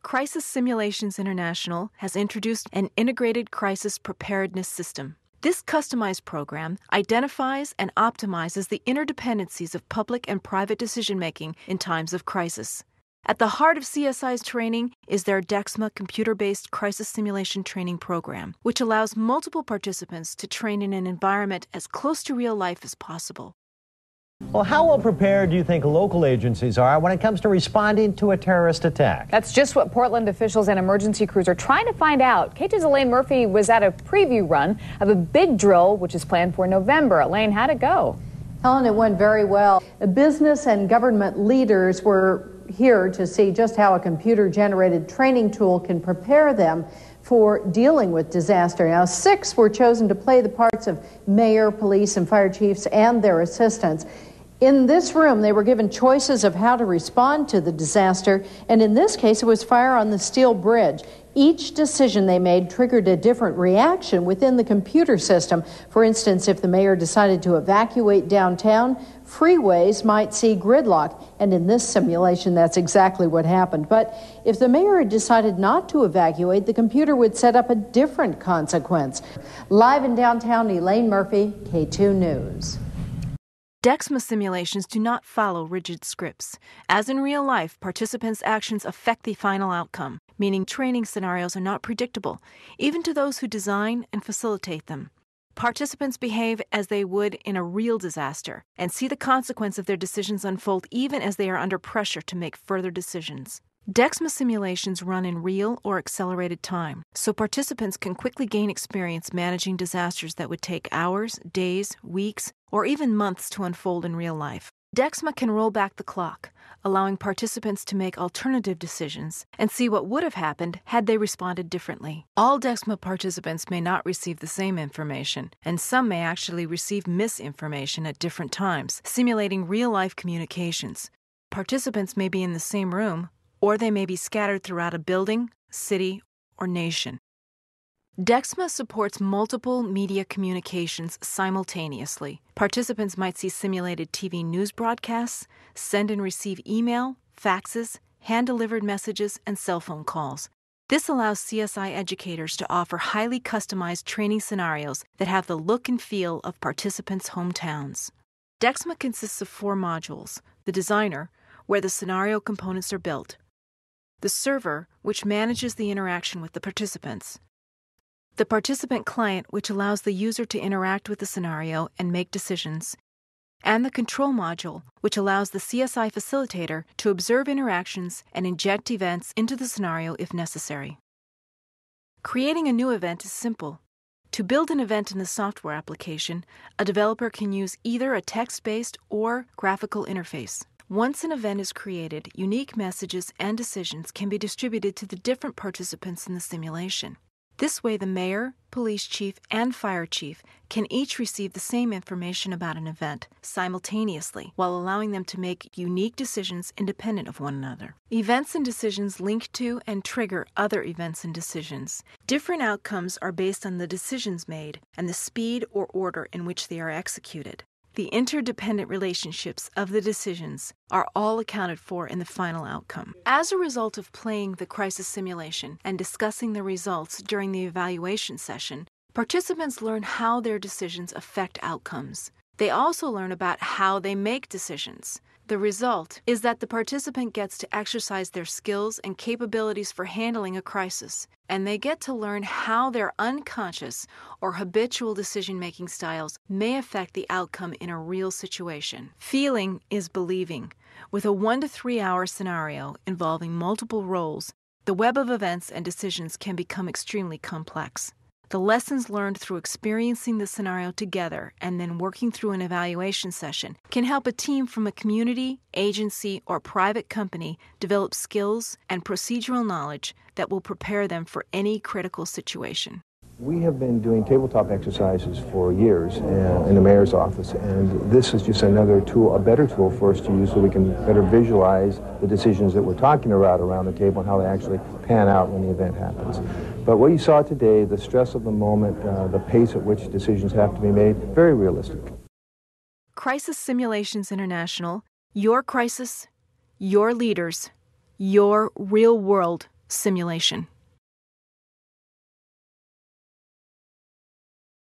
Crisis Simulations International has introduced an integrated crisis preparedness system. This customized program identifies and optimizes the interdependencies of public and private decision-making in times of crisis. At the heart of CSI's training is their DEXMA computer-based crisis simulation training program, which allows multiple participants to train in an environment as close to real life as possible. Well, how well prepared do you think local agencies are when it comes to responding to a terrorist attack? That's just what Portland officials and emergency crews are trying to find out. KT's Elaine Murphy was at a preview run of a big drill, which is planned for November. Elaine, how'd it go? Helen, it went very well. The business and government leaders were here to see just how a computer-generated training tool can prepare them for dealing with disaster. Now, 6 were chosen to play the parts of mayor, police, and fire chiefs and their assistants. In this room, they were given choices of how to respond to the disaster, and in this case, it was fire on the steel bridge. Each decision they made triggered a different reaction within the computer system. For instance, if the mayor decided to evacuate downtown, freeways might see gridlock, and in this simulation, that's exactly what happened. But if the mayor had decided not to evacuate, the computer would set up a different consequence. Live in downtown, Elaine Murphy, K2 News. DEXMA simulations do not follow rigid scripts. As in real life, participants' actions affect the final outcome, meaning training scenarios are not predictable, even to those who design and facilitate them. Participants behave as they would in a real disaster and see the consequence of their decisions unfold even as they are under pressure to make further decisions. DEXMA simulations run in real or accelerated time, so participants can quickly gain experience managing disasters that would take hours, days, weeks, or even months to unfold in real life. DEXMA can roll back the clock, allowing participants to make alternative decisions and see what would have happened had they responded differently. All DEXMA participants may not receive the same information, and some may actually receive misinformation at different times, simulating real-life communications. Participants may be in the same room, or they may be scattered throughout a building, city, or nation. DEXMA supports multiple media communications simultaneously. Participants might see simulated TV news broadcasts, send and receive email, faxes, hand-delivered messages, and cell phone calls. This allows CSI educators to offer highly customized training scenarios that have the look and feel of participants' hometowns. DEXMA consists of 4 modules: the designer, where the scenario components are built; the server, which manages the interaction with the participants; the participant client, which allows the user to interact with the scenario and make decisions; and the control module, which allows the CSI facilitator to observe interactions and inject events into the scenario if necessary. Creating a new event is simple. To build an event in the software application, a developer can use either a text-based or graphical interface. Once an event is created, unique messages and decisions can be distributed to the different participants in the simulation. This way, the mayor, police chief, and fire chief can each receive the same information about an event simultaneously, while allowing them to make unique decisions independent of one another. Events and decisions link to and trigger other events and decisions. Different outcomes are based on the decisions made and the speed or order in which they are executed. The interdependent relationships of the decisions are all accounted for in the final outcome. As a result of playing the crisis simulation and discussing the results during the evaluation session, participants learn how their decisions affect outcomes. They also learn about how they make decisions. The result is that the participant gets to exercise their skills and capabilities for handling a crisis, and they get to learn how their unconscious or habitual decision-making styles may affect the outcome in a real situation. Feeling is believing. With a 1 to 3 hour scenario involving multiple roles, the web of events and decisions can become extremely complex. The lessons learned through experiencing the scenario together and then working through an evaluation session can help a team from a community, agency, or private company develop skills and procedural knowledge that will prepare them for any critical situation. We have been doing tabletop exercises for years in the mayor's office, and this is just another tool, a better tool for us to use so we can better visualize the decisions that we're talking about around the table and how they actually pan out when the event happens. But what you saw today, the stress of the moment, the pace at which decisions have to be made, very realistic. Crisis Simulations International, your crisis, your leaders, your real world simulation.